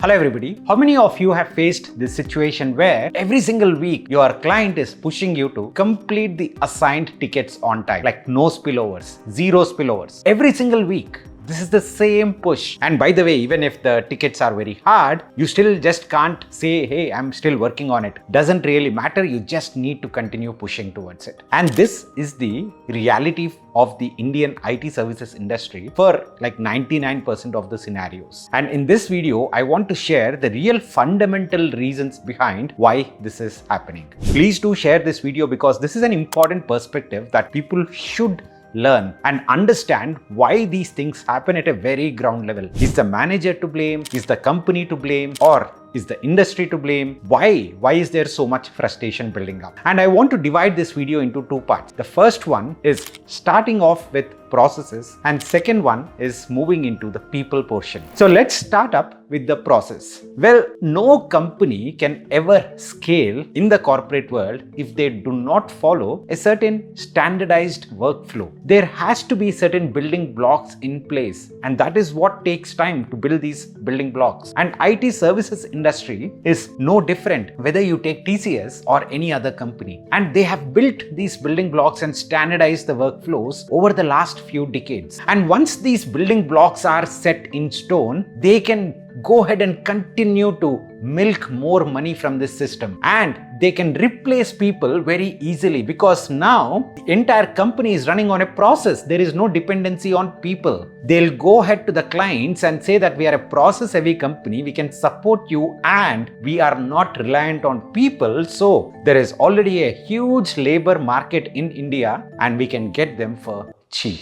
Hello everybody. How many of you have faced this situation where every single week your client is pushing you to complete the assigned tickets on time, like no spillovers, zero spillovers, every single week? This is the same push. And by the way, even if the tickets are very hard, you still just can't say, hey, I'm still working on it. Doesn't really matter. You just need to continue pushing towards it. And this is the reality of the Indian IT services industry for like 99% of the scenarios. And in this video, I want to share the real fundamental reasons behind why this is happening. Please do share this video because this is an important perspective that people should learn and understand why these things happen at a very ground level. Is the manager to blame? Is the company to blame? Or is the industry to blame? Why is there so much frustration building up? And I want to divide this video into two parts. The first one is starting off with processes and second one is moving into the people portion. So let's start up with the process. Well, no company can ever scale in the corporate world if they do not follow a certain standardized workflow. There has to be certain building blocks in place, and that is what takes time to build these building blocks. And IT services industry is no different whether you take TCS or any other company. And they have built these building blocks and standardized the workflows over the last few decades. And once these building blocks are set in stone, they can go ahead and continue to milk more money from this system, and they can replace people very easily because now the entire company is running on a process. There is no dependency on people. They'll go ahead to the clients and say that we are a process heavy company, we can support you and we are not reliant on people. So there is already a huge labor market in India and we can get them for cheap.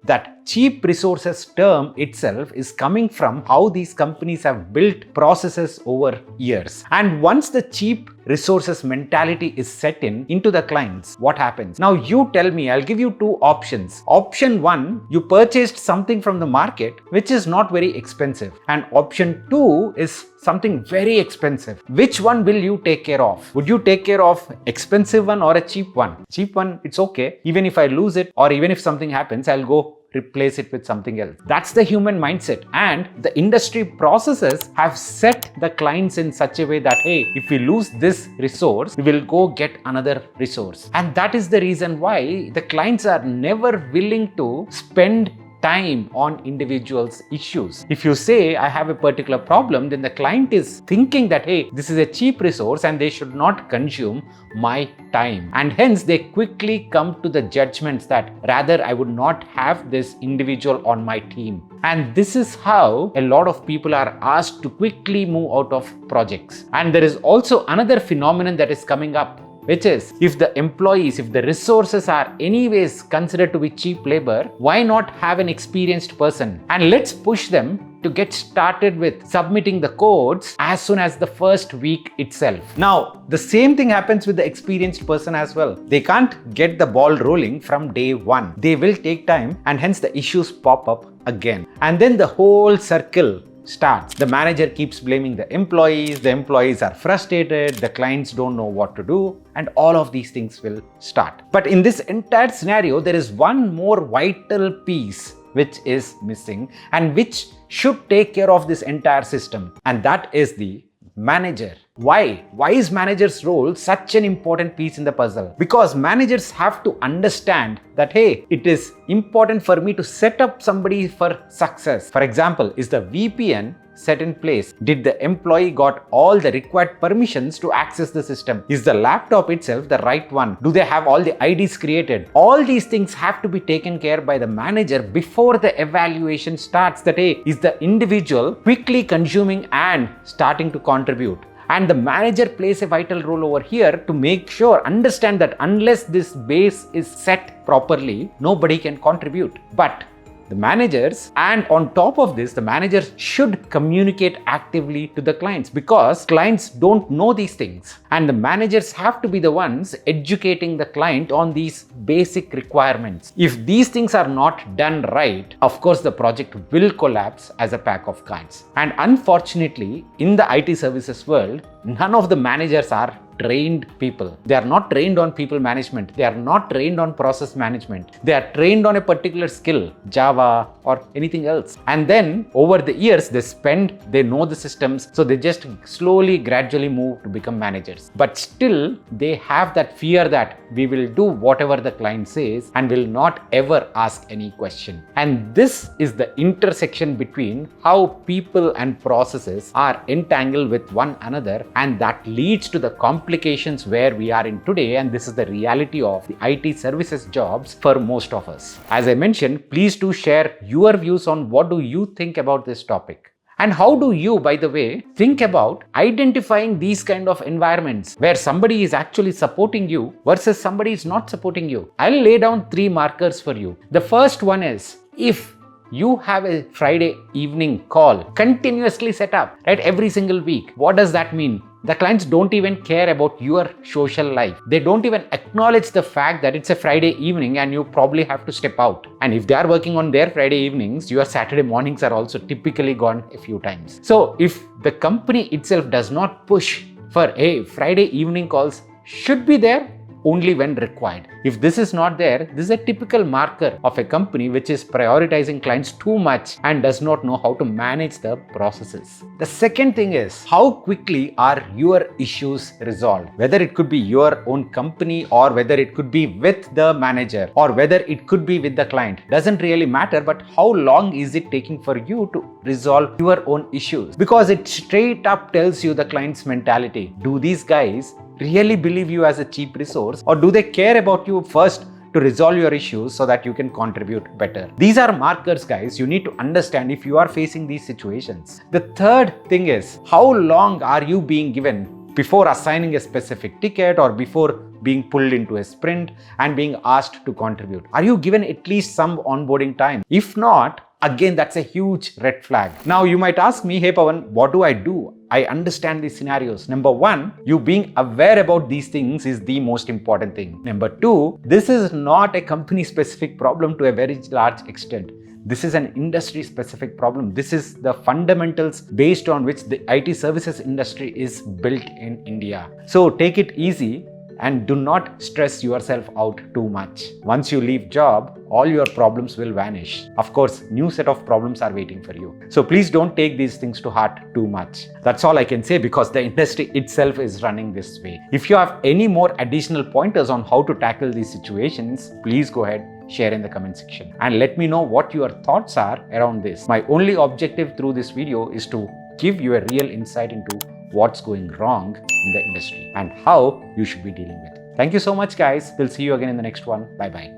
That cheap resources term itself is coming from how these companies have built processes over years. And once the cheap resources mentality is set into the clients, what happens? Now you tell me, I'll give you two options. Option one, you purchased something from the market which is not very expensive. And option two is something very expensive. Which one will you take care of? Would you take care of expensive one or a cheap one? Cheap one, it's okay. Even if I lose it or even if something happens, I'll go replace it with something else. That's the human mindset. And the industry processes have set the clients in such a way that, hey, if we lose this resource, we will go get another resource. And that is the reason why the clients are never willing to spend time on individuals' issues. If you say, I have a particular problem, then the client is thinking that, hey, this is a cheap resource and they should not consume my time. And hence they quickly come to the judgments that rather I would not have this individual on my team. And this is how a lot of people are asked to quickly move out of projects. And there is also another phenomenon that is coming up, which is if the resources are anyways considered to be cheap labor, why not have an experienced person? And let's push them to get started with submitting the codes as soon as the first week itself. Now, the same thing happens with the experienced person as well. They can't get the ball rolling from day one. They will take time and hence the issues pop up again. And then the whole circle starts. The manager keeps blaming the employees are frustrated, the clients don't know what to do, and all of these things will start. But in this entire scenario, there is one more vital piece which is missing and which should take care of this entire system, and that is the manager. Why? Why is manager's role such an important piece in the puzzle? Because managers have to understand that, hey, it is important for me to set up somebody for success. For example, is the VPN set in place? Did the employee got all the required permissions to access the system? Is the laptop itself the right one? Do they have all the IDs created? All these things have to be taken care by the manager before the evaluation starts. That, hey, is the individual quickly consuming and starting to contribute? And the manager plays a vital role over here to make sure, understand that unless this base is set properly, nobody can contribute. But the managers, and on top of this, the managers should communicate actively to the clients because clients don't know these things. And the managers have to be the ones educating the client on these basic requirements. If these things are not done right, of course, the project will collapse as a pack of cards. And unfortunately, in the IT services world, none of the managers are trained people. They are not trained on people management. They are not trained on process management. They are trained on a particular skill, Java or anything else. And then over the years, they know the systems, so they just slowly, gradually move to become managers. But still, they have that fear that we will do whatever the client says and will not ever ask any question. And this is the intersection between how people and processes are entangled with one another, and that leads to the complications where we are in today. And this is the reality of the IT services jobs for most of us. As I mentioned, please do share your views on what do you think about this topic. And how do you, by the way, think about identifying these kind of environments where somebody is actually supporting you versus somebody is not supporting you? I'll lay down 3 markers for you. The first one is, if you have a Friday evening call continuously set up, right, every single week, what does that mean? The clients don't even care about your social life. They don't even acknowledge the fact that it's a Friday evening and you probably have to step out. And if they are working on their Friday evenings, your Saturday mornings are also typically gone a few times. So if the company itself does not push for, hey, Friday evening calls should be there only when required. If this is not there, this is a typical marker of a company which is prioritizing clients too much and does not know how to manage the processes. The second thing is, how quickly are your issues resolved? Whether it could be your own company or whether it could be with the manager or whether it could be with the client, doesn't really matter, but how long is it taking for you to resolve your own issues? Because it straight up tells you the client's mentality. Do these guys really believe you as a cheap resource, or do they care about you first to resolve your issues so that you can contribute better? These are markers, guys, you need to understand if you are facing these situations. The third thing is, how long are you being given before assigning a specific ticket or before being pulled into a sprint and being asked to contribute? Are you given at least some onboarding time? If not, again, that's a huge red flag. Now you might ask me, hey Pawan, what do? I understand these scenarios. Number 1, you being aware about these things is the most important thing. Number 2, this is not a company specific problem to a very large extent. This is an industry specific problem. This is the fundamentals based on which the IT services industry is built in India. So take it easy and do not stress yourself out too much. Once you leave job, all your problems will vanish. Of course, new set of problems are waiting for you. So please don't take these things to heart too much. That's all I can say, because the industry itself is running this way. If you have any more additional pointers on how to tackle these situations, please go ahead, share in the comment section and let me know what your thoughts are around this. My only objective through this video is to give you a real insight into what's going wrong in the industry and how you should be dealing with it. Thank you so much, guys. We'll see you again in the next one. Bye-bye.